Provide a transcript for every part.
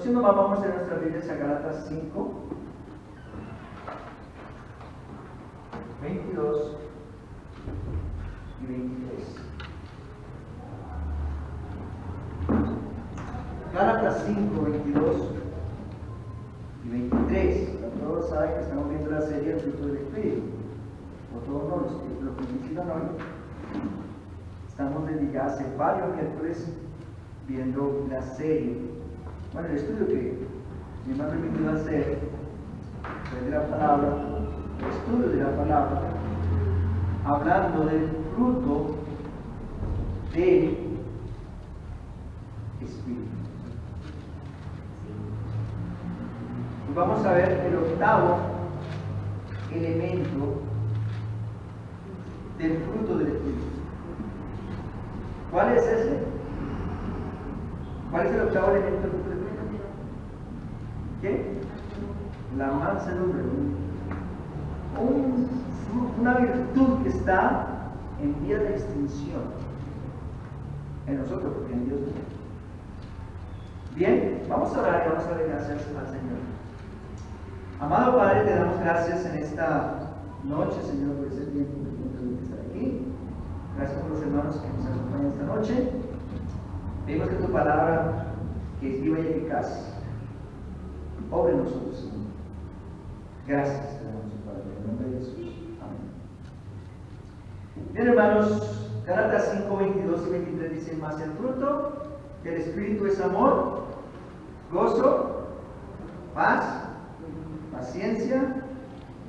Próximo vamos a nuestra Biblia a Gálatas 5, 22 y 23. Gálatas 5, 22 y 23. Todos saben que estamos viendo la serie El fruto del Espíritu. O todos no, los que visitan hoy. Estamos desde ya hace varios miércoles viendo la serie. Bueno, el estudio que me ha permitido hacer de la palabra, el estudio de la palabra, hablando del fruto del Espíritu. Y vamos a ver el octavo elemento del fruto del Espíritu. ¿Cuál es ese? ¿Cuál es el octavo elemento del fruto del Espíritu? ¿Qué? La mansedumbre. Una virtud que está en vía de extinción en nosotros, porque en Dios no. Bien, vamos a orar y vamos a darle gracias al Señor. Amado Padre, te damos gracias en esta noche, Señor, por ese tiempo que nos permite estar aquí. Gracias por los hermanos que nos acompañan esta noche. Pedimos que tu palabra, que es viva y eficaz, obre en nosotros, Señor. Gracias, hermanos, Padre, en el nombre de Jesús. Amén. Bien, hermanos, Gálatas 5, 22 y 23 dicen: más el fruto del Espíritu es amor, gozo, paz, paciencia,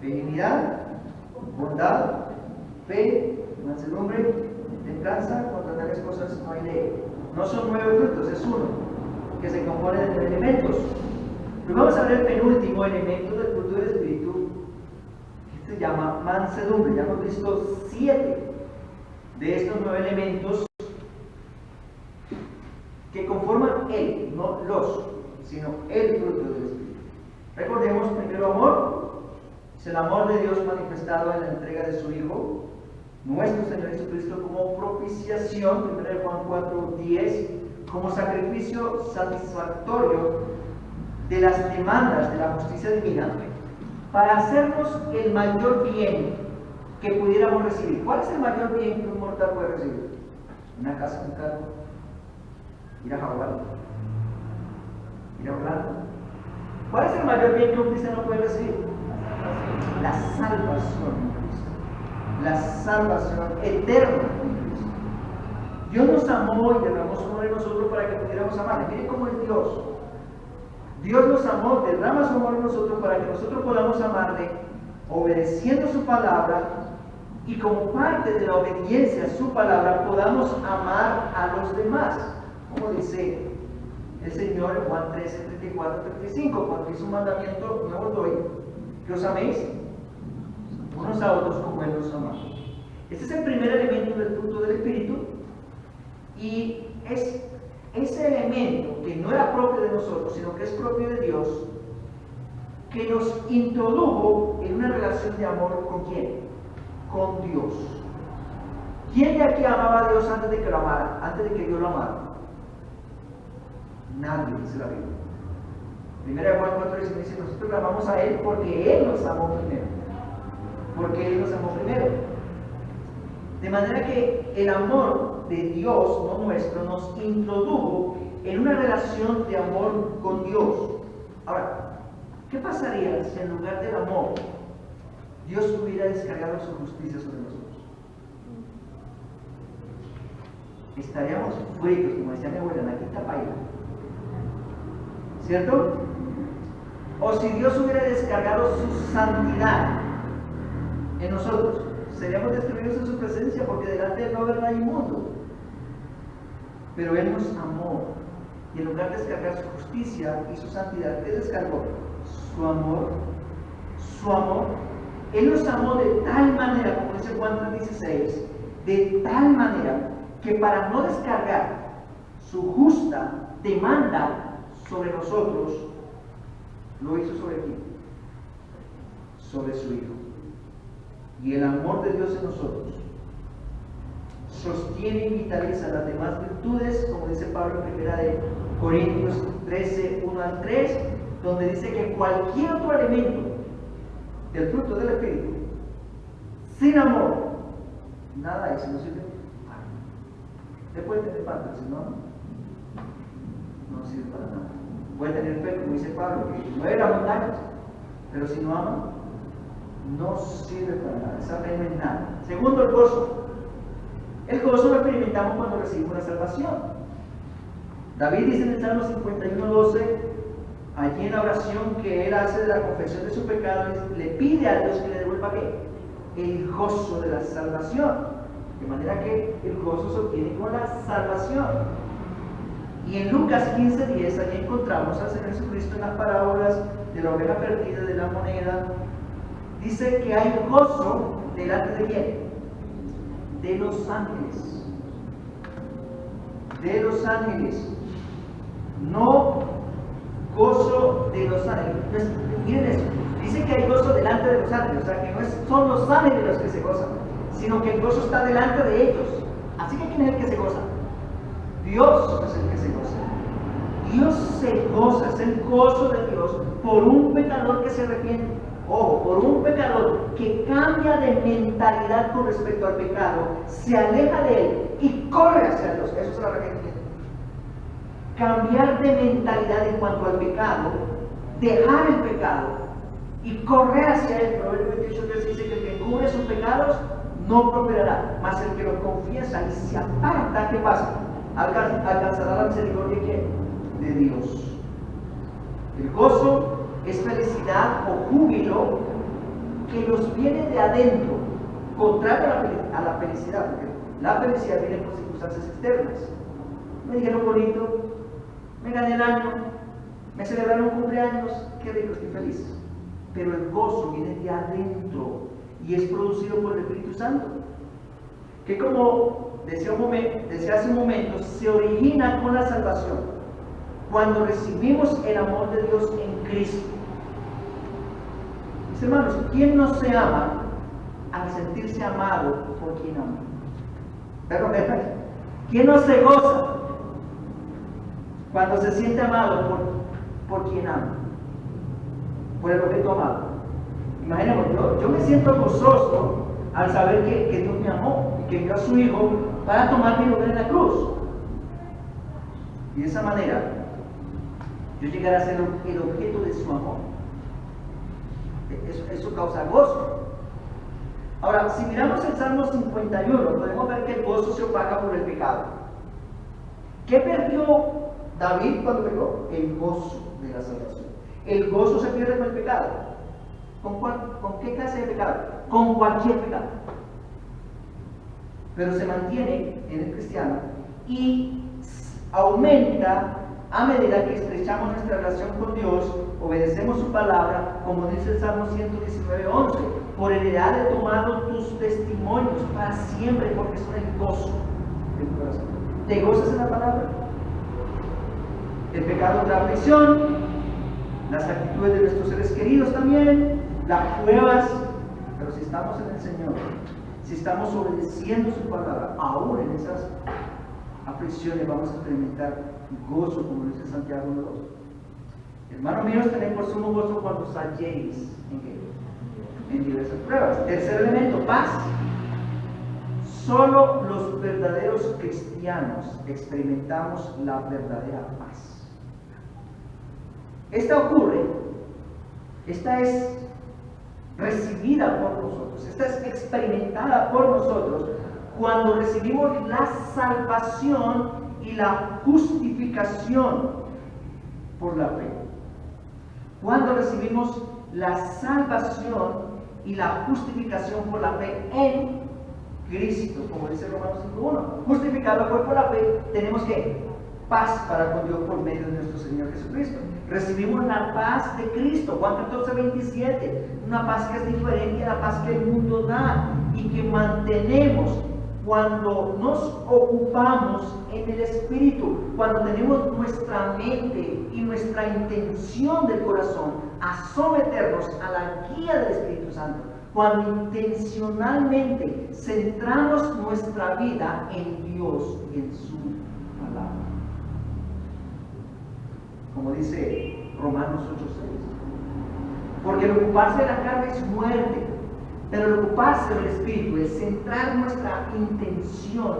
benignidad, bondad, fe, mansedumbre, templanza. Contra tales cosas no hay ley. No son 9 frutos, es uno, que se compone de 3 elementos. Pero vamos a ver el penúltimo elemento del fruto del Espíritu, que se llama mansedumbre. Ya hemos visto 7 de estos 9 elementos que conforman él, no los, sino el fruto del Espíritu. Recordemos primero amor, es el amor de Dios manifestado en la entrega de su Hijo, nuestro Señor Jesucristo, como propiciación, 1 Juan 4, 10, como sacrificio satisfactorio de las demandas de la justicia divina, para hacernos el mayor bien que pudiéramos recibir. ¿Cuál es el mayor bien que un mortal puede recibir? Una casa, un carro, ir a Hawái, ir a Orlando. ¿Cuál es el mayor bien que un cristiano puede recibir? La salvación en Cristo. La salvación eterna en Cristo. Dios nos amó y derramó su amor en nosotros para que pudiéramos amarle. Miren cómo es Dios. Dios nos amó, derrama su amor en nosotros para que nosotros podamos amarle, obedeciendo su palabra, y como parte de la obediencia a su palabra podamos amar a los demás. Como dice el Señor en Juan 13, 34, 35, cuando hizo un mandamiento nuevo doy, que os améis unos a otros como Él nos amó. Este es el primer elemento del fruto del Espíritu, y es ese elemento que no era propio de nosotros, sino que es propio de Dios, que nos introdujo en una relación de amor ¿con quién? Con Dios. ¿Quién de aquí amaba a Dios antes de que lo amara? Antes de que Dios lo amara. Nadie, dice la Biblia. Primera de Juan 4 dice: nosotros le amamos a Él porque Él nos amó primero. Porque Él nos amó primero. De manera que el amor de Dios, no nuestro, nos introdujo en una relación de amor con Dios. Ahora, ¿qué pasaría si en lugar del amor Dios hubiera descargado su justicia sobre nosotros? Estaríamos fritos, como decía mi abuela, en la quinta paila. ¿Cierto? O si Dios hubiera descargado su santidad en nosotros, seríamos destruidos en su presencia, porque delante de Él no habrá nada inmundo. Pero Él nos amó, y en lugar de descargar su justicia y su santidad, ¿qué descargó? Su amor. Su amor. Él nos amó de tal manera, como dice Juan 3:16, de tal manera que para no descargar su justa demanda sobre nosotros, lo hizo sobre quién? Sobre su Hijo. Y el amor de Dios en nosotros sostiene y vitaliza las demás virtudes, como dice Pablo en 1 Corintios 13, 1 al 3, donde dice que cualquier otro elemento del fruto del Espíritu, sin amor, nada es, no sirve. Usted puede tener parte, si no, no sirve para nada. Puede tener fe, como dice Pablo, que mueve las montañas, pero si no ama, no sirve para nada. Esa fe no es nada. Segundo, el gozo. El gozo lo experimentamos cuando recibimos la salvación. David dice en el Salmo 51:12, allí en la oración que él hace de la confesión de sus pecados, le pide a Dios que le devuelva ¿qué? El gozo de la salvación. De manera que el gozo se obtiene con la salvación. Y en Lucas 15:10, allí encontramos al Señor Jesucristo en las parábolas de la oveja perdida, de la moneda. Dice que hay gozo delante de ¿quién? De los ángeles. De los ángeles. No gozo de los ángeles. Entonces, miren eso. Dice que hay gozo delante de los ángeles. O sea, que no son los ángeles los que se gozan, sino que el gozo está delante de ellos. Así que ¿quién es el que se goza? Dios es el que se goza. Dios se goza, es el gozo de Dios por un pecador que se arrepiente. Ojo, por un pecador que cambia de mentalidad con respecto al pecado, se aleja de él y corre hacia Dios. Eso es el arrepentimiento. Cambiar de mentalidad en cuanto al pecado, dejar el pecado y correr hacia él. Proverbios 28:3 dice que el que encubre sus pecados no prosperará, mas el que los confiesa y se aparta, ¿qué pasa? Alcanzará la misericordia de Dios. El gozo es felicidad o júbilo que nos viene de adentro, contrario a la felicidad, porque la felicidad viene por circunstancias externas. Me dijeron bonito, me gané el año, me celebraron un cumpleaños, qué rico, estoy feliz. Pero el gozo viene de adentro y es producido por el Espíritu Santo, que como decía hace un momento, se origina con la salvación, cuando recibimos el amor de Dios en Cristo. Mis hermanos, ¿quién no se ama al sentirse amado por quien ama? Perdón, ¿quién no se goza cuando se siente amado por quien ama? Por el objeto amado. Imaginemos, yo me siento gozoso al saber que Dios me amó y que envió a su Hijo para tomar mi lugar en la cruz. Y de esa manera, yo llegaré a ser el objeto de su amor. Eso causa gozo. Ahora, si miramos el Salmo 51, podemos ver que el gozo se opaca por el pecado. ¿Qué perdió David cuando pecó? El gozo de la salvación. El gozo se pierde con el pecado. ¿Con qué clase de pecado? Con cualquier pecado. Pero se mantiene en el cristiano y aumenta a medida que estrechamos nuestra relación con Dios, obedecemos su palabra, como dice el Salmo 119:11. Por heredad he tomado tus testimonios para siempre, porque son el gozo del corazón. ¿Te gozas en la palabra? El pecado trae aflicción, las actitudes de nuestros seres queridos también, las pruebas, pero si estamos en el Señor, si estamos obedeciendo su palabra, aún en esas aflicciones vamos a experimentar gozo, como dice Santiago 1:2. Hermanos míos, tenéis por sumo gozo cuando os halléis en diversas pruebas. Tercer elemento, paz. Solo los verdaderos cristianos experimentamos la verdadera paz. Esta es recibida por nosotros, esta es experimentada por nosotros cuando recibimos la salvación y la justificación por la fe. Cuando recibimos la salvación y la justificación por la fe en Cristo, como dice Romanos 5:1. Justificado por la fe, tenemos que paz para con Dios por medio de nuestro Señor Jesucristo. Recibimos la paz de Cristo, Juan 14:27, una paz que es diferente a la paz que el mundo da y que mantenemos cuando nos ocupamos en el Espíritu, cuando tenemos nuestra mente y nuestra intención del corazón a someternos a la guía del Espíritu Santo, cuando intencionalmente centramos nuestra vida en Dios y en su palabra. como dice Romanos 8:6. Porque el ocuparse de la carne es muerte, pero el ocuparse del Espíritu, el centrar nuestra intención,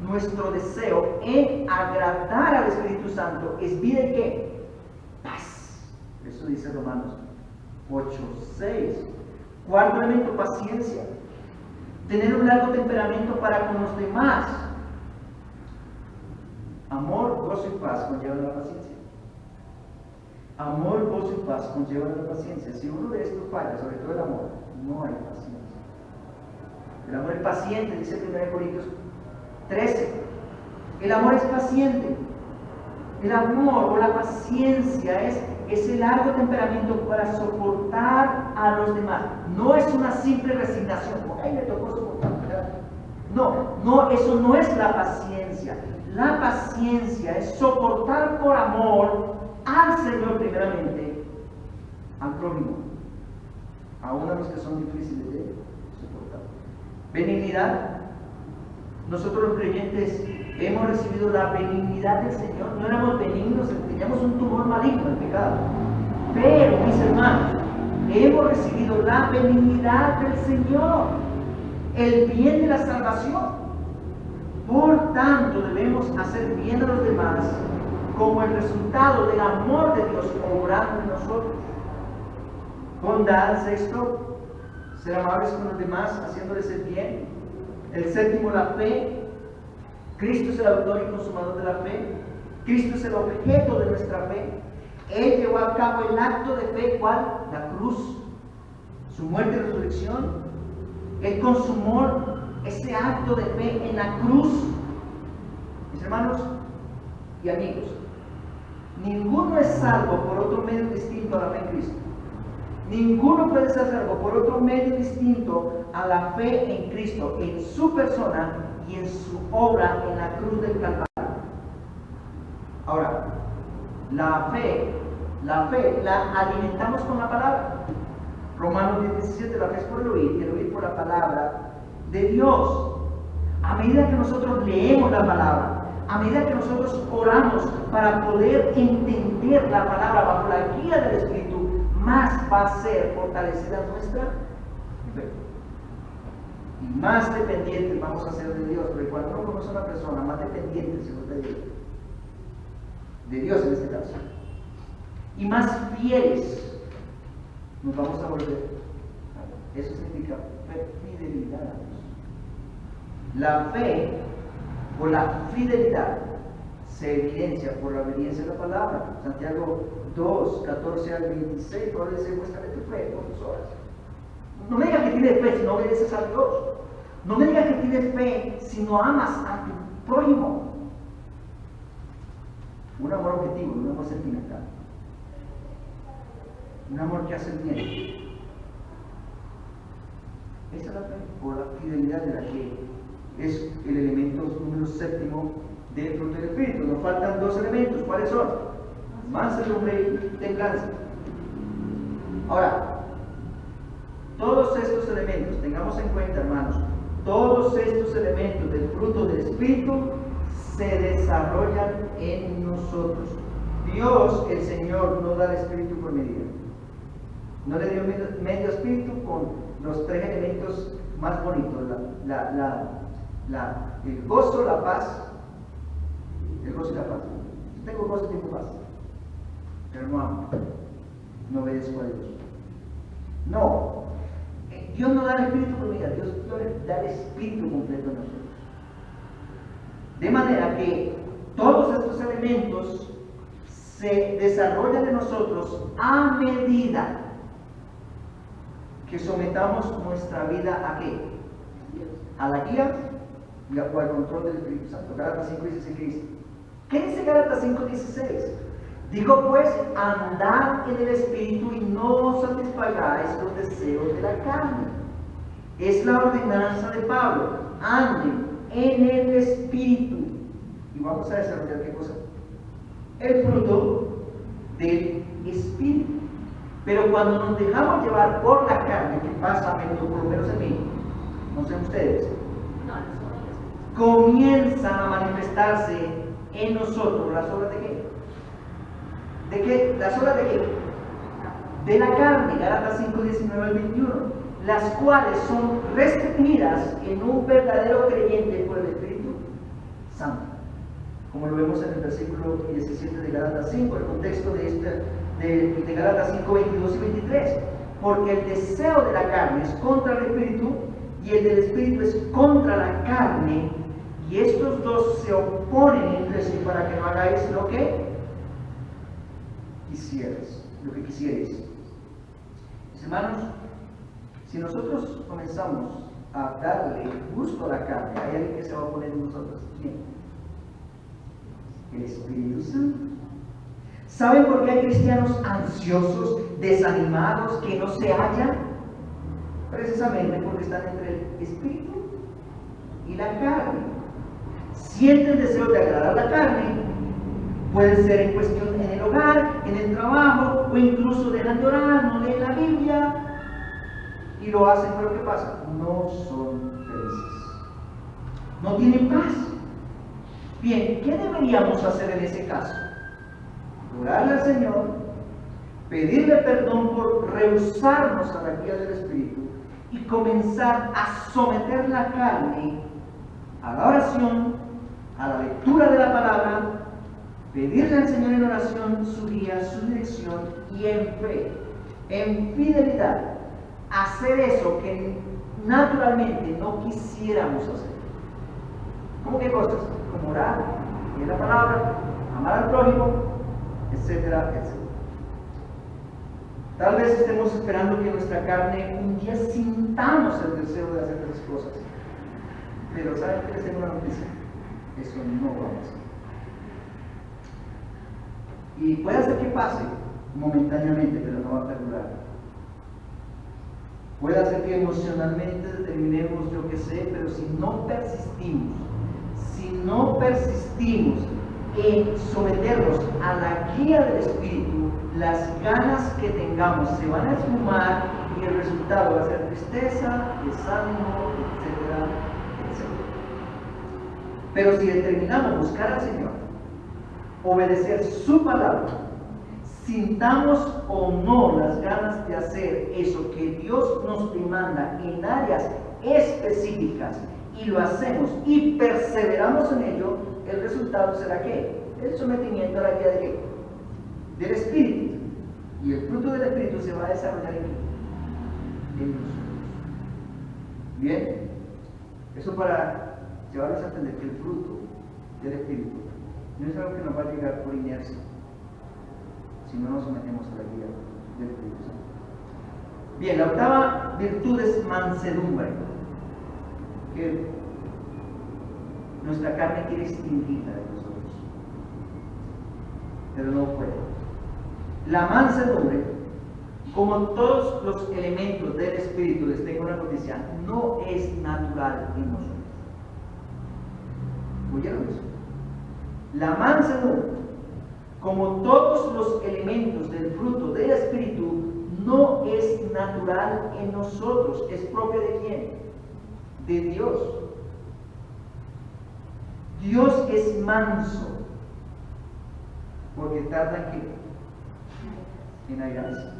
nuestro deseo en agradar al Espíritu Santo, es vida y ¿qué? Paz. Eso dice Romanos 8:6. Cuarto elemento, paciencia. Tener un largo temperamento para con los demás. Amor, gozo y paz conllevan la paciencia. Amor, gozo y paz conllevan la paciencia. Si uno de estos falla, sobre todo el amor, no hay paciencia. El amor es paciente, dice 1 Corintios 13. El amor es paciente. El amor o la paciencia es ese largo temperamento para soportar a los demás. No es una simple resignación. Ay, me tocó soportar. No, eso no es la paciencia. La paciencia es soportar por amor al Señor primeramente, al prójimo, aún a los que son difíciles de soportar. Benignidad. Nosotros los creyentes hemos recibido la benignidad del Señor. No éramos benignos, teníamos un tumor maligno, el pecado. Pero, mis hermanos, hemos recibido la benignidad del Señor, el bien de la salvación. Por tanto, debemos hacer bien a los demás como el resultado del amor de Dios obrando en nosotros. Bondad, sexto, ser amables con los demás, haciéndoles el bien. El séptimo, la fe. Cristo es el autor y consumador de la fe. Cristo es el objeto de nuestra fe. Él llevó a cabo el acto de fe, ¿cuál? La cruz, su muerte y resurrección. Él consumó ese acto de fe en la cruz. Mis hermanos y amigos, ninguno es salvo por otro medio distinto a la fe en Cristo. Ninguno puede ser salvo por otro medio distinto a la fe en Cristo, en su persona y en su obra en la cruz del Calvario. Ahora, la fe la alimentamos con la palabra. Romanos 10:17, la fe es por el oír por la palabra de Dios. A medida que nosotros leemos la palabra, a medida que nosotros oramos para poder entender la palabra bajo la guía del Espíritu, más va a ser fortalecida nuestra fe. Y más dependientes vamos a ser de Dios, porque cuando uno conoce a una persona, más dependiente se vuelve de Dios en este caso. Y más fieles nos vamos a volver. Eso significa fidelidad a Dios. La fe o la fidelidad se evidencia por la obediencia a la palabra. Santiago 2:14-26, Pablo dice: muéstrame tu fe por tus obras. No me digas que tienes fe si no obedeces a Dios. No me digas que tienes fe si no amas a tu prójimo. Un amor objetivo, un amor sentimental. Un amor que hace el bien. Esa es la fe, por la fidelidad de la que es el elemento número séptimo del fruto del Espíritu. Nos faltan dos elementos. ¿Cuáles son? Mansedumbre y templanza. Ahora, todos estos elementos, tengamos en cuenta, hermanos, todos estos elementos del fruto del Espíritu se desarrollan en nosotros. Dios, el Señor, no da el Espíritu por medida. No le dio medio Espíritu con los tres elementos más bonitos: el gozo, la paz, el gozo y la paz. Yo tengo gozo y tengo paz, pero no amo, no obedezco a Dios. No, Dios no da el Espíritu por medida, Dios da el Espíritu completo en nosotros. De manera que todos estos elementos se desarrollan en nosotros a medida que sometamos nuestra vida ¿a qué? A la guía o al control del Espíritu Santo. Gálatas 5:16 Cristo. ¿Qué dice Gálatas 5:16? Digo pues, andad en el Espíritu y no satisfagáis los deseos de la carne. Es la ordenanza de Pablo: anden en el Espíritu. Y vamos a desarrollar ¿qué cosa? El fruto del Espíritu. Pero cuando nos dejamos llevar por la carne, que pasa a menudo, por lo menos en mí, no sé ustedes, comienzan a manifestarse en nosotros las obras de qué? ¿De qué? ¿Las obras de qué? De la carne, Gálatas 5, 19 al 21, las cuales son restringidas en un verdadero creyente por el Espíritu Santo. Como lo vemos en el versículo 17 de Gálatas 5, el contexto de Gálatas 5, 22 y 23. Porque el deseo de la carne es contra el Espíritu y el del Espíritu es contra la carne, y estos dos se oponen entre sí para que no hagáis lo que quisierais, Mis hermanos, si nosotros comenzamos a darle gusto a la carne, ¿hay alguien que se va a oponer en nosotros? ¿Quién? El Espíritu Santo. ¿Saben por qué hay cristianos ansiosos, desanimados, que no se hallan? Precisamente porque están entre el Espíritu y la carne. Sienten deseo de agradar a la carne. Puede ser en cuestión en el hogar, en el trabajo, o incluso dejan de orar, no leen la Biblia y lo hacen, pero ¿qué pasa? No son felices, no tienen paz. Bien, ¿qué deberíamos hacer en ese caso? Orarle al Señor, pedirle perdón por rehusarnos a la guía del Espíritu y comenzar a someter la carne a la oración, a la lectura de la palabra, pedirle al Señor en oración su guía, su dirección, y en fe, en fidelidad, hacer eso que naturalmente no quisiéramos hacer. ¿Cómo qué cosas? Como orar, leer la palabra, amar al prójimo, etcétera, etcétera. Tal vez estemos esperando que nuestra carne un día sintamos el deseo de hacer esas cosas. Pero ¿saben qué les tengo una noticia? Eso no va a pasar. Y puede ser que pase momentáneamente, pero no va a perdurar. Puede ser que emocionalmente terminemos, yo que sé, pero si no persistimos en someternos a la guía del Espíritu, las ganas que tengamos se van a esfumar y el resultado va a ser tristeza, desánimo, etcétera, etcétera. Pero si determinamos buscar al Señor, obedecer su palabra, sintamos o no las ganas de hacer eso que Dios nos demanda en áreas específicas y lo hacemos y perseveramos en ello, el resultado será ¿qué? El sometimiento a la guía del Espíritu. Y el fruto del Espíritu se va a desarrollar en nosotros. Bien, eso para llevarles a entender que el fruto del Espíritu no es algo que nos va a llegar por inercia, si no nos sometemos a la guía del Espíritu Santo. Bien, la octava virtud es mansedumbre, que nuestra carne quiere extinguirla de nosotros, pero no puede. La mansedumbre, como todos los elementos del Espíritu, les tengo una noticia, no es natural en nosotros. ¿Oyeron eso? La mansedumbre, como todos los elementos del fruto del Espíritu, no es natural en nosotros. ¿Es propia de quién? De Dios. Dios es manso, porque tarda en airarse.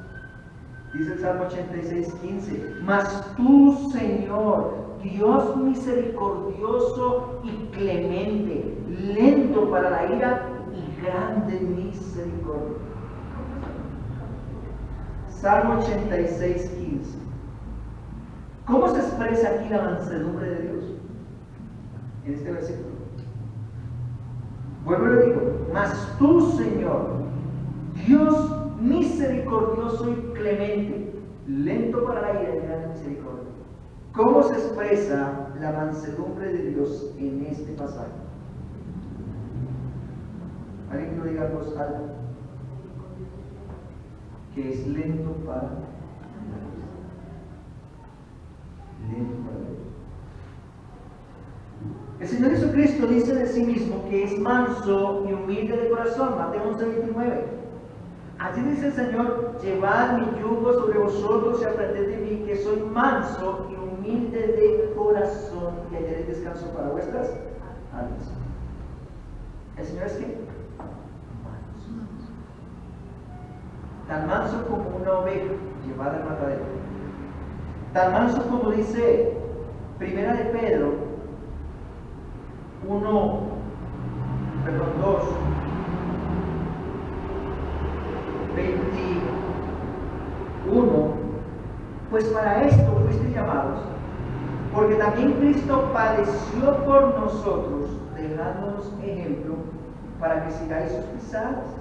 Dice el Salmo 86:15, mas tú, Señor, Dios misericordioso y clemente, lento para la ira y grande misericordia. Salmo 86:15. ¿Cómo se expresa aquí la mansedumbre de Dios? En este versículo. Vuelvo y le digo, mas tú, Señor, Dios misericordioso y clemente, lento para la ira y grande misericordia. ¿Cómo se expresa la mansedumbre de Dios en este pasaje? ¿Alguien que lo diga en voz alta? Que es lento para la ira. El Señor Jesucristo dice de sí mismo que es manso y humilde de corazón, Mateo 11:29. Allí dice el Señor, llevad mi yugo sobre vosotros y aprended de mí, que soy manso y humilde de corazón, y hallaréis descanso para vuestras almas. ¿El Señor es qué? Manso. tan manso como una oveja llevada al matadero, tan manso como dice Primera de Pedro 2:21, pues para esto fuisteis llamados, porque también Cristo padeció por nosotros, dejándonos ejemplo para que sigáis sus pisadas,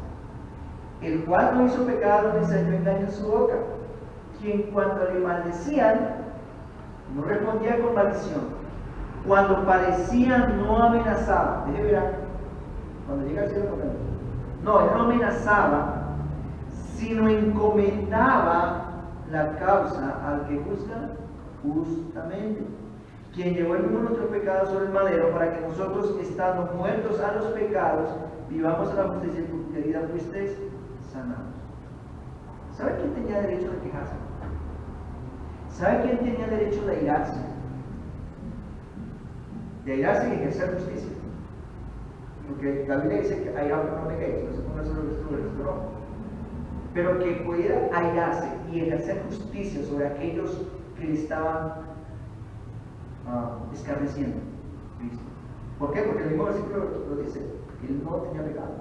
el cual no hizo pecado ni se halló engaño en su boca, quien cuando le maldecían no respondía con maldición, cuando padecían no amenazaba. Deje ver, cuando llega el cielo, no, él no amenazaba, sino encomendaba la causa al que juzga justamente, quien llevó el mismo nuestro pecado sobre el madero, para que nosotros, estando muertos a los pecados, vivamos a la justicia, y por tu herida fuisteis sanados. ¿Sabe quién tenía derecho de quejarse? ¿Sabe quién tenía derecho de airarse? De airarse y ejercer justicia. Porque la Biblia dice que airaos no pequéis, no se ponga sobre los ¿no? Pero que pudiera airarse y ejercer justicia sobre aquellos que le estaban escarneciendo Cristo. ¿Por qué? Porque el mismo versículo lo dice, que él no tenía pecado.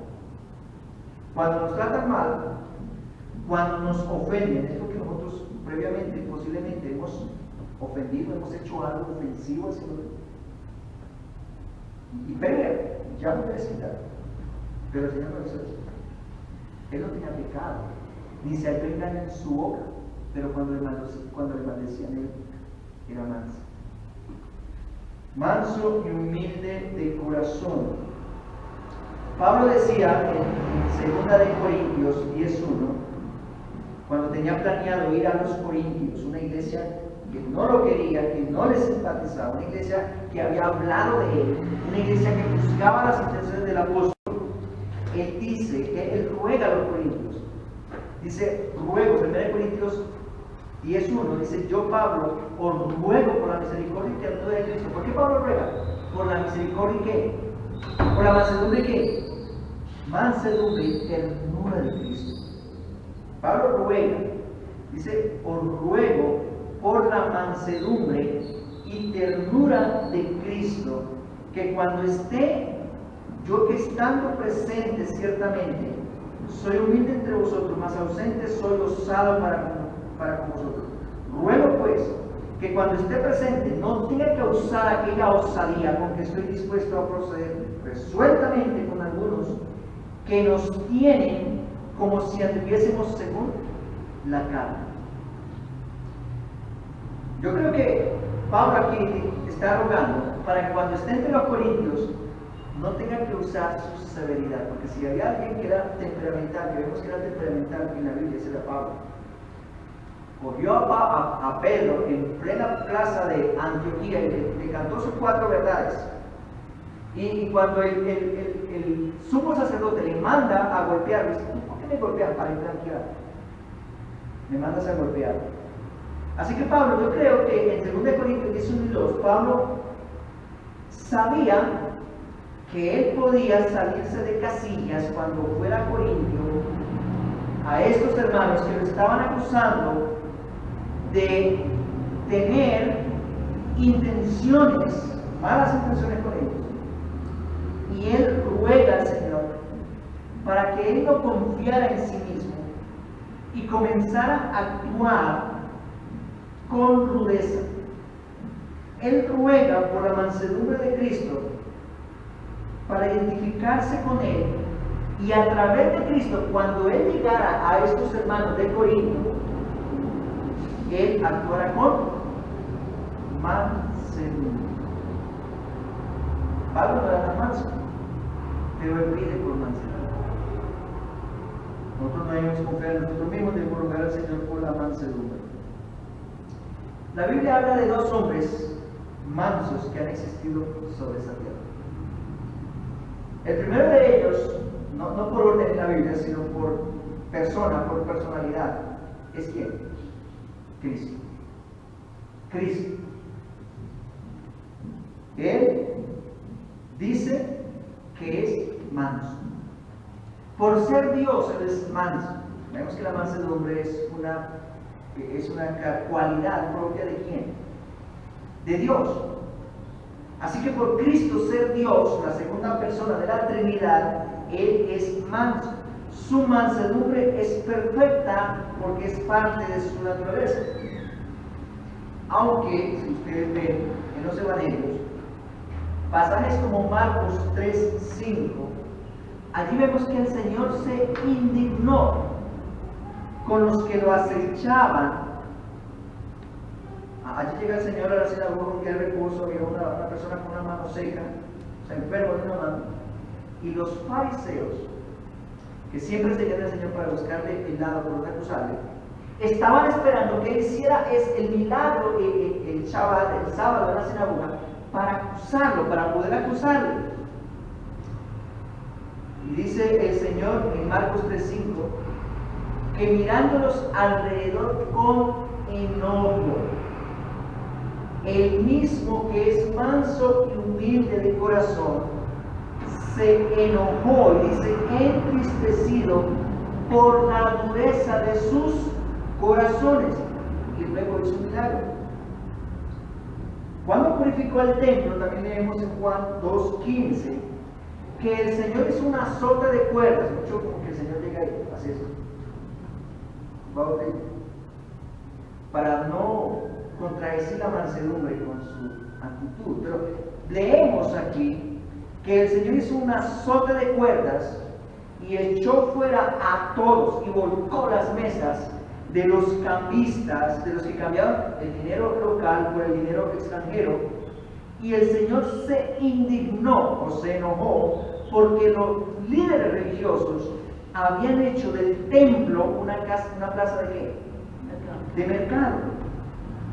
Cuando nos tratan mal, cuando nos ofenden, es porque nosotros previamente, posiblemente hemos ofendido, hemos hecho algo ofensivo al Señor. Y pelea, ya no necesita. Pero el Señor no hizo eso. Él no tenía pecado, ni se halló engaño en su boca, pero cuando le maldecían, él era manso. Manso y humilde de corazón. Pablo decía en 2 Corintios 10:1, cuando tenía planeado ir a los Corintios, una iglesia que no lo quería, que no le simpatizaba, una iglesia que había hablado de él, una iglesia que buscaba las intenciones del apóstol, él dice que él ruega a los corintios. Dice, ruego, 1 Corintios 10:1, dice, yo Pablo os ruego por la misericordia y ternura de Cristo. ¿Por qué Pablo ruega? Por la misericordia y ¿qué? Por la mansedumbre, ¿qué? Mansedumbre y ternura de Cristo. Pablo ruega, dice, os ruego por la mansedumbre y ternura de Cristo, que cuando esté, yo que estando presente ciertamente, soy humilde entre vosotros, mas ausente soy osado para con vosotros. Ruego pues, que cuando esté presente no tenga que usar aquella osadía con que estoy dispuesto a proceder resueltamente con algunos que nos tienen como si anduviésemos según la carne. Yo creo que Pablo aquí está rogando para que cuando esté entre los corintios no tenga que usar su severidad, porque si había alguien que era temperamental, que vemos que era temperamental en la Biblia, ese era Pablo. Cogió a Pedro en plena plaza de Antioquía y le cantó sus 4 verdades. Y cuando el sumo sacerdote le manda a golpear, dice, ¿por qué me golpean para intranquilizar? Me mandas a golpear. Así que Pablo, yo creo que en 2 Corintios 11 y 2, Pablo sabía que él podía salirse de casillas cuando fuera a Corintio a estos hermanos que lo estaban acusando de tener intenciones, malas intenciones con ellos. Y él ruega al Señor para que él no confiara en sí mismo y comenzara a actuar con rudeza. Él ruega por la mansedumbre de Cristo para identificarse con él, y a través de Cristo, cuando él llegara a estos hermanos de Corinto, él actuará con mansedumbre. Pablo no era tan manso, pero él pide por mansedumbre. Nosotros no debemos confiar en nosotros mismos, debemos rogar al Señor por la mansedumbre. La Biblia habla de 2 hombres mansos que han existido sobre esa tierra. El primero de ellos, no por orden en la Biblia, sino por persona, por personalidad, ¿es quién? Cristo. Cristo. Él dice que es manso. Por ser Dios, Él es manso. Vemos que la mansedumbre es una cualidad propia ¿de quién? De Dios. Así que por Cristo ser Dios, la segunda persona de la Trinidad, Él es manso. Su mansedumbre es perfecta porque es parte de su naturaleza. Aunque, si ustedes ven en los evangelios, pasajes como Marcos 3:5, allí vemos que el Señor se indignó con los que lo acechaban. Allí llega el Señor a la sinagoga un día de reposo, había una persona con una mano seca, o sea, enfermo de una mano, y los fariseos, que siempre seguían al Señor para buscarle el lado por donde acusarle, estaban esperando que él hiciera el milagro el sábado en la sinagoga para acusarlo, para poder acusarle. Y dice el Señor en Marcos 3:5 que mirándolos alrededor con enojo, el mismo que es manso y humilde de corazón, se enojó, dice, entristecido por la dureza de sus corazones, y luego hizo un milagro. Cuando purificó el templo, también leemos en Juan 2:15, que el Señor hizo una sota de cuerdas, mucho como que el Señor llega y hace eso, para no contradecir la mansedumbre con su actitud. Pero leemos aquí que el Señor hizo una sota de cuerdas y echó fuera a todos y volcó las mesas de los cambistas, de los que cambiaban el dinero local por el dinero extranjero. Y el Señor se indignó o se enojó porque los líderes religiosos habían hecho del templo una plaza de ¿qué? De mercado.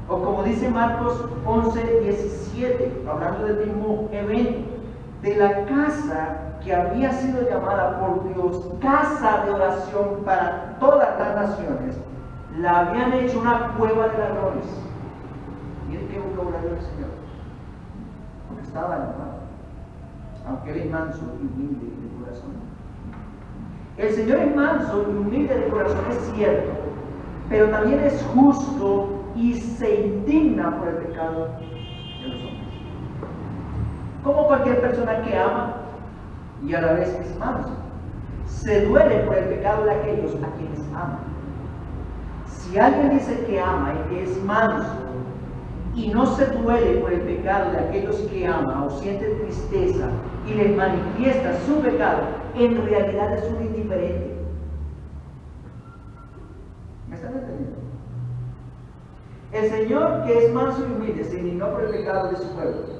O como dice Marcos 11:17, hablando del mismo evento, de la casa que había sido llamada por Dios casa de oración para todas las naciones, la habían hecho una cueva de ladrones. Miren qué vocabulario del Señor. Porque estaba enojado, aunque él es manso y humilde de corazón. El Señor es manso y humilde de corazón, es cierto, pero también es justo y se indigna por el pecado de los hombres. Como cualquier persona que ama y a la vez es manso, se duele por el pecado de aquellos a quienes ama. Si alguien dice que ama y que es manso y no se duele por el pecado de aquellos que ama o siente tristeza y les manifiesta su pecado, en realidad es un indiferente. ¿Me están entendiendo? El Señor, que es manso y humilde, se indignó por el pecado de su pueblo.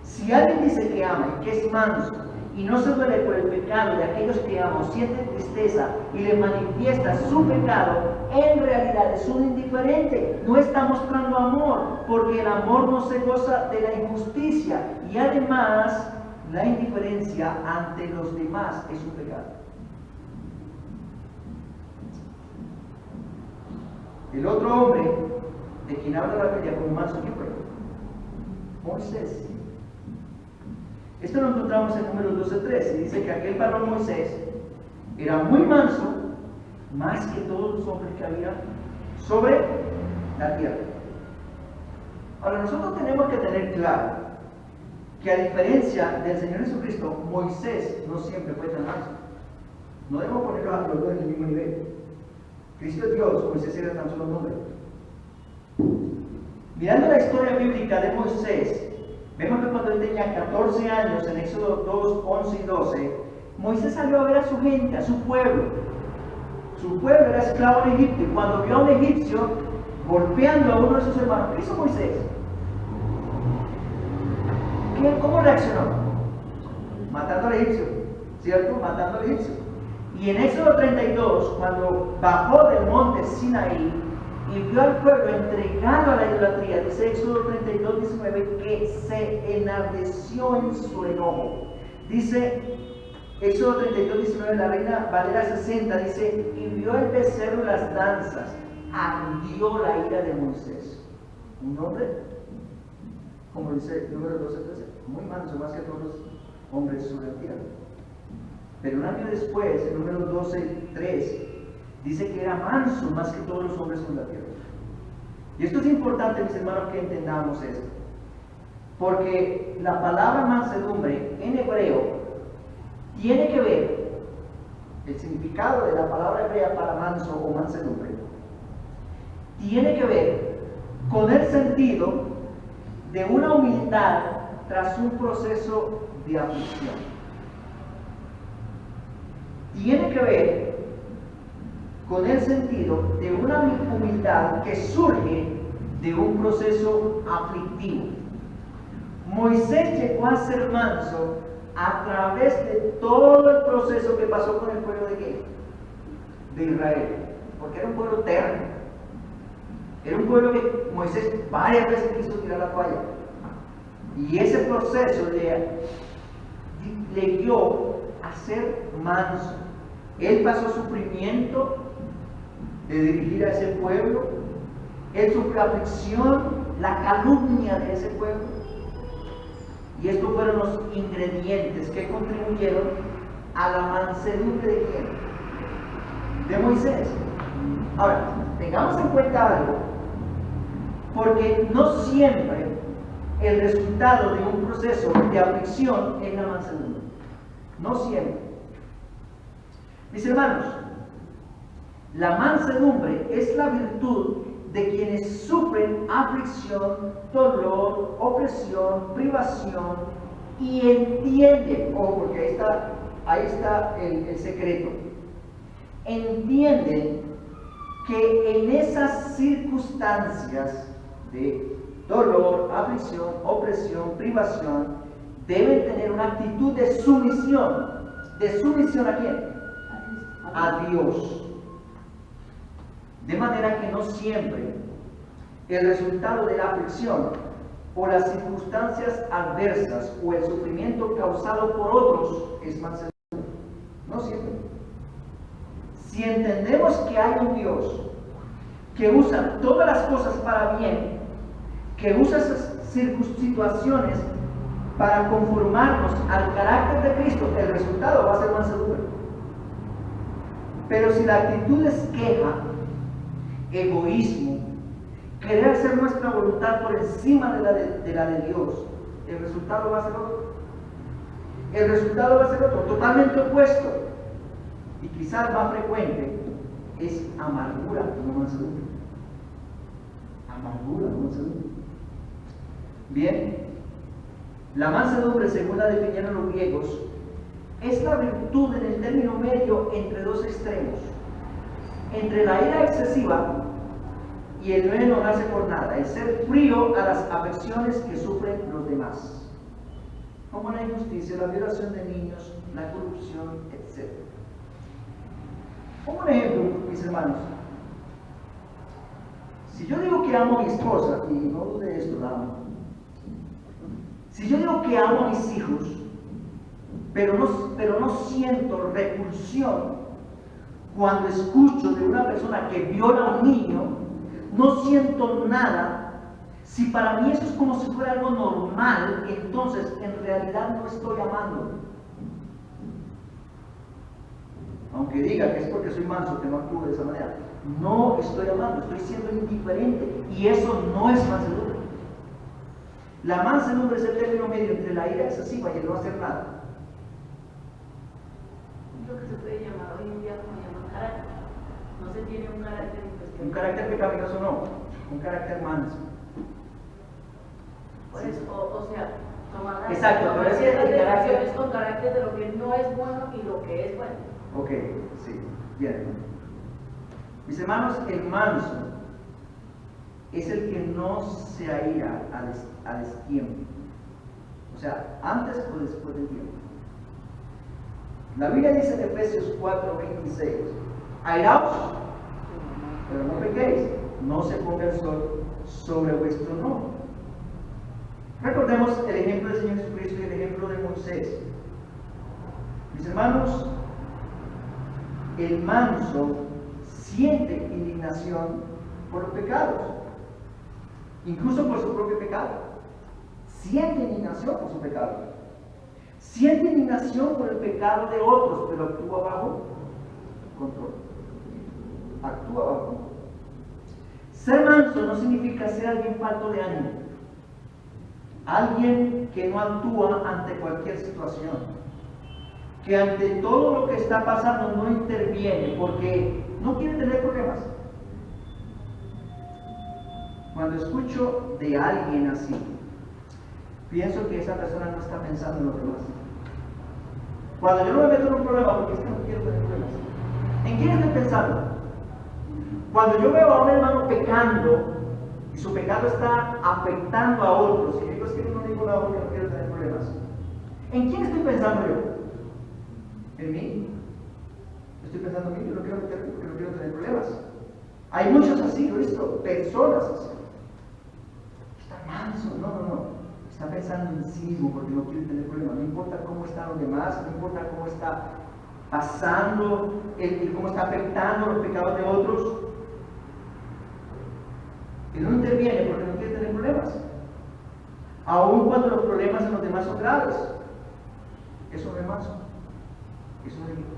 Si alguien dice que ama y que es manso y no se duele por el pecado de aquellos que ama o siente tristeza y le manifiesta su pecado, en realidad es un indiferente. No está mostrando amor, porque el amor no se goza de la injusticia, y además la indiferencia ante los demás es un pecado. El otro hombre de quien habla la Biblia como manso, ¿quién fue? Moisés. Esto lo encontramos en Números 12:13. Dice que aquel varón Moisés era muy manso, más que todos los hombres que había sobre la tierra. Ahora, nosotros tenemos que tener claro que a diferencia del Señor Jesucristo, Moisés no siempre fue tan manso. No debemos ponerlos a los dos en el mismo nivel. Cristo es Dios, Moisés era tan solo un hombre. Mirando la historia bíblica de Moisés, vemos que cuando él tenía 14 años, en Éxodo 2:11 y 12, Moisés salió a ver a su gente, a su pueblo. Su pueblo era esclavo en Egipto, y cuando vio a un egipcio golpeando a uno de sus hermanos, ¿qué hizo Moisés? ¿Cómo reaccionó? Matando al egipcio, ¿cierto? Matando al egipcio. Y en Éxodo 32, cuando bajó del monte Sinaí y vio al pueblo entregado a la idolatría, dice Éxodo 32:19, que se enardeció en su enojo. Dice Éxodo 32:19, la Reina Valera 60, dice, y vio el becerro en las danzas, ardió la ira de Moisés. Un hombre, como dice Números 12:13, muy manso, más que todos los hombres sobre la tierra. Pero un año después, en Números 12:3, Dice que era manso más que todos los hombres sobre la tierra. Y esto es importante, mis hermanos, que entendamos esto. Porque la palabra mansedumbre en hebreo tiene que ver, el significado de la palabra hebrea para manso o mansedumbre, tiene que ver con el sentido de una humildad tras un proceso de aflicción. Tiene que ver con el sentido de una humildad que surge de un proceso aflictivo. Moisés llegó a ser manso a través de todo el proceso que pasó con el pueblo de ¿qué? De Israel, porque era un pueblo terno. Era un pueblo que Moisés varias veces quiso tirar la toalla. Y ese proceso le guió a ser manso. Él pasó sufrimiento de dirigir a ese pueblo. Él sufrió aflicción, la calumnia de ese pueblo. Y estos fueron los ingredientes que contribuyeron a la mansedumbre de ¿quién? De Moisés. Ahora, tengamos en cuenta algo, porque no siempre el resultado de un proceso de aflicción es la mansedumbre. No siempre. Mis hermanos, la mansedumbre es la virtud de quienes sufren aflicción, dolor, opresión, privación y entienden, porque ahí está el secreto, entienden que en esas circunstancias de dolor, aflicción, opresión, privación, deben tener una actitud de sumisión. ¿De sumisión a quién? A Dios. De manera que no siempre el resultado de la aflicción o las circunstancias adversas o el sufrimiento causado por otros es mansedumbre. No siempre. Si entendemos que hay un Dios que usa todas las cosas para bien, que usa esas situaciones para conformarnos al carácter de Cristo, el resultado va a ser mansedumbre. Pero si la actitud es queja, egoísmo, querer hacer nuestra voluntad por encima de la de Dios, el resultado va a ser otro. El resultado va a ser otro, totalmente opuesto. Y quizás más frecuente es amargura, no mansedumbre. Amargura, no mansedumbre. Bien, la mansedumbre, según la definieron los griegos, es la virtud en el término medio entre dos extremos, entre la ira excesiva y el no enojarse por nada, el ser frío a las afecciones que sufren los demás, como la injusticia, la violación de niños, la corrupción, etc. Como un ejemplo, mis hermanos, si yo digo que amo a mi esposa, y no dude esto, la amo. Si yo digo que amo a mis hijos, pero no siento repulsión cuando escucho de una persona que viola a un niño, no siento nada. Si para mí eso es como si fuera algo normal, entonces en realidad no estoy amando. Aunque diga que es porque soy manso que no actúo de esa manera, no estoy amando, estoy siendo indiferente, y eso no es mansedumbre. La mansedumbre es el término medio entre la ira excesiva y el no hacer nada. Lo que se puede llamar hoy en día como llaman carácter. No se tiene un carácter impresionante. Un carácter pecaminoso no, un carácter manso. Pues, o sea, tomar las ciertas decisiones con carácter de lo que no es bueno y lo que es bueno. Ok, sí, bien. Mis hermanos, el manso es el que no se aira a destiempo. O sea, antes o después del tiempo. La Biblia dice en Efesios 4:26, airaos, pero no pequéis, no se ponga el sol sobre vuestro enojo. Recordemos el ejemplo del Señor Jesucristo y el ejemplo de Moisés. Mis hermanos, el manso siente indignación por los pecados, incluso por su propio pecado. Siente indignación por su pecado. Siente indignación por el pecado de otros, pero actúa bajo control. actúa bajo control. Ser manso no significa ser alguien falto de ánimo, alguien que no actúa ante cualquier situación, que ante todo lo que está pasando no interviene porque no quiere tener problemas. Cuando escucho de alguien así, pienso que esa persona no está pensando en los demás. Cuando yo no me meto en un problema, porque es que no quiero tener problemas, ¿en quién estoy pensando? Cuando yo veo a un hermano pecando y su pecado está afectando a otros, y digo, es que no digo nada porque no quiero tener problemas, ¿en quién estoy pensando yo? ¿En mí? Estoy pensando en mí, yo no quiero meterme porque no quiero tener problemas. Hay muchos así, yo he visto personas así. Está manso, no. Está pensando en sí mismo porque no quiere tener problemas. No importa cómo están los demás, no importa cómo está pasando, cómo está afectando los pecados de otros. Él no interviene porque no quiere tener problemas. Aun cuando los problemas en los demás son graves. Eso no es manso.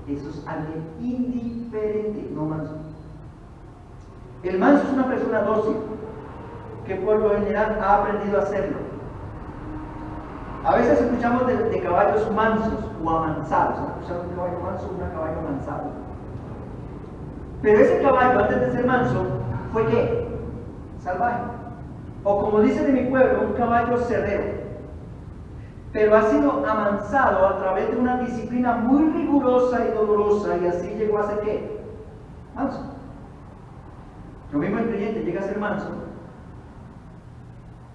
Eso es alguien indiferente, no manso. El manso es una persona dócil que por lo general ha aprendido a hacerlo. A veces escuchamos de caballos mansos o amansados. ¿Han escuchado un caballo manso o un caballo amansado? Pero ese caballo, antes de ser manso, ¿fue qué? Salvaje. O como dicen en mi pueblo, un caballo cerrero. Pero ha sido amansado a través de una disciplina muy rigurosa y dolorosa, y así llegó a ser ¿qué? Manso. Lo mismo el creyente llega a ser manso.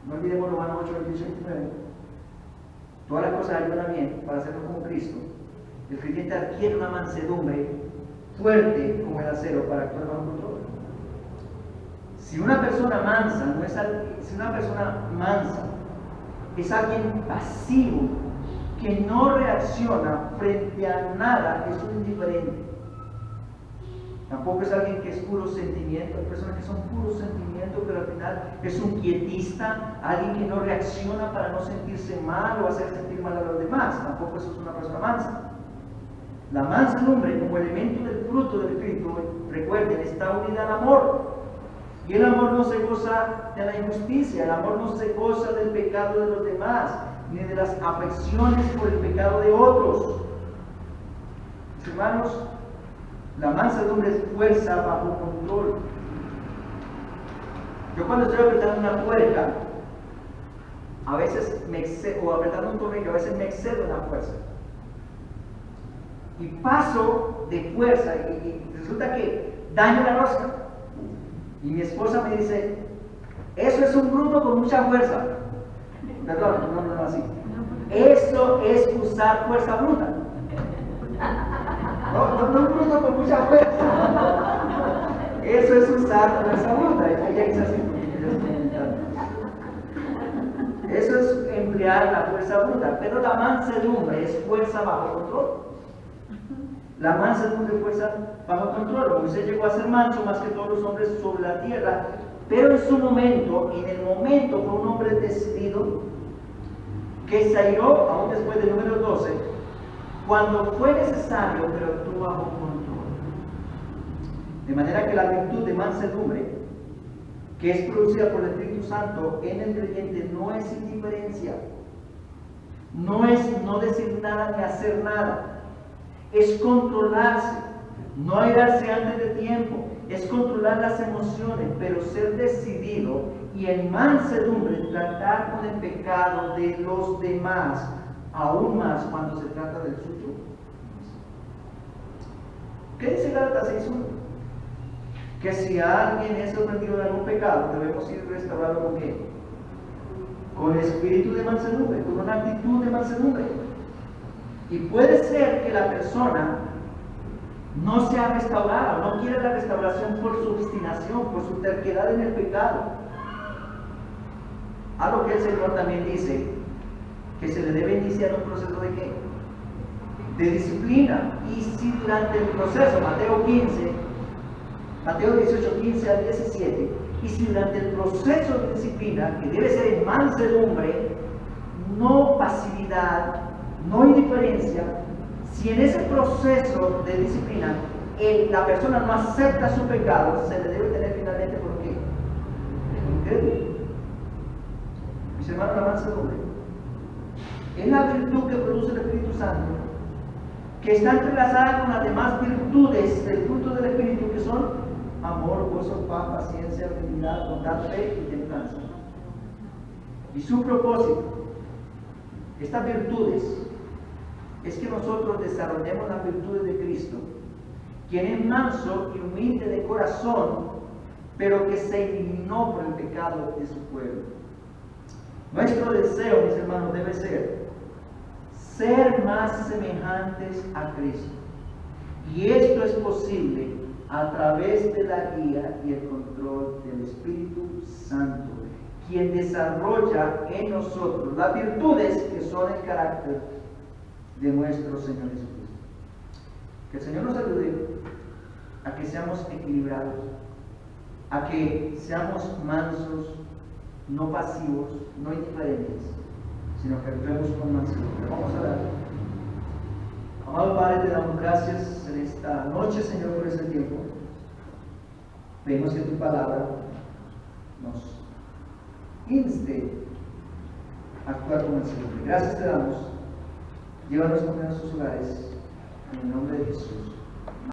No olvidemos Romanos 8, 28 y 29. Todas las cosas ayudan bien para hacerlo como Cristo. El creyente adquiere una mansedumbre fuerte como el acero para actuar bajo control. Si una persona mansa no es si una persona mansa es alguien pasivo que no reacciona frente a nada, es un indiferente. Tampoco es alguien que es puro sentimiento. Hay personas que son puro sentimiento, pero al final es un quietista, alguien que no reacciona para no sentirse mal o hacer sentir mal a los demás. Tampoco eso es una persona mansa. La mansedumbre, como elemento del fruto del Espíritu, recuerden, está unida al amor. Y el amor no se goza de la injusticia, el amor no se goza del pecado de los demás, ni de las afecciones por el pecado de otros. Mis hermanos, la mansedumbre es fuerza bajo control. Yo cuando estoy apretando una tuerca, a veces me excedo, o apretando un tornillo, a veces me excedo en la fuerza. Y paso de fuerza y resulta que daño la rosca. Y mi esposa me dice, eso es un bruto con mucha fuerza. Perdón, no así. Eso es usar fuerza bruta. No un bruto con mucha fuerza. Eso es usar fuerza bruta. Eso es emplear la fuerza bruta. Pero la mansedumbre es fuerza bajo control. La mansedumbre es fuerza bajo control. Moisés llegó a ser manso más que todos los hombres sobre la tierra, pero en su momento, en el momento, fue un hombre decidido que se airó, aún después del número 12, cuando fue necesario, pero actuó bajo control. De manera que la virtud de mansedumbre, que es producida por el Espíritu Santo en el creyente, no es indiferencia, no es no decir nada ni hacer nada. Es controlarse, no airarse antes de tiempo, es controlar las emociones, pero ser decidido y en mansedumbre tratar con el pecado de los demás, aún más cuando se trata del suyo. ¿Qué dice Gálatas 6:1? Que si alguien es sorprendido de algún pecado, debemos ir restaurando con qué? Con espíritu de mansedumbre, con una actitud de mansedumbre. Y puede ser que la persona no sea restaurada, no quiere la restauración por su obstinación, por su terquedad en el pecado. Algo que el Señor también dice, que se le debe iniciar un proceso de ¿qué? De disciplina. Y si durante el proceso, Mateo 18, 15 al 17, y si durante el proceso de disciplina, que debe ser en mansedumbre, no pasividad, no indiferencia, si en ese proceso de disciplina la persona no acepta su pecado, se le debe tener finalmente por qué? Incrédulo. Mis hermanos, la mansedumbre es la virtud que produce el Espíritu Santo, que está entrelazada con las demás virtudes del fruto del Espíritu, que son amor, gozo, paz, paciencia, benignidad, bondad, fe y templanza. Y su propósito, estas virtudes, es que nosotros desarrollemos las virtudes de Cristo, quien es manso y humilde de corazón, pero que se indignó por el pecado de su pueblo. Nuestro deseo, mis hermanos, debe ser más semejantes a Cristo. Y esto es posible a través de la guía y el control del Espíritu Santo, quien desarrolla en nosotros las virtudes que son el carácter de nuestro Señor Jesucristo. Que el Señor nos ayude a que seamos equilibrados, a que seamos mansos, no pasivos, no indiferentes, sino que actuemos con mansedumbre. Vamos a orar. Amado Padre, te damos gracias en esta noche, Señor, por este tiempo. Pedimos que tu palabra nos inste a actuar con mansedumbre. Gracias te damos. Llévanos a nuestros hogares, en el nombre de Jesús.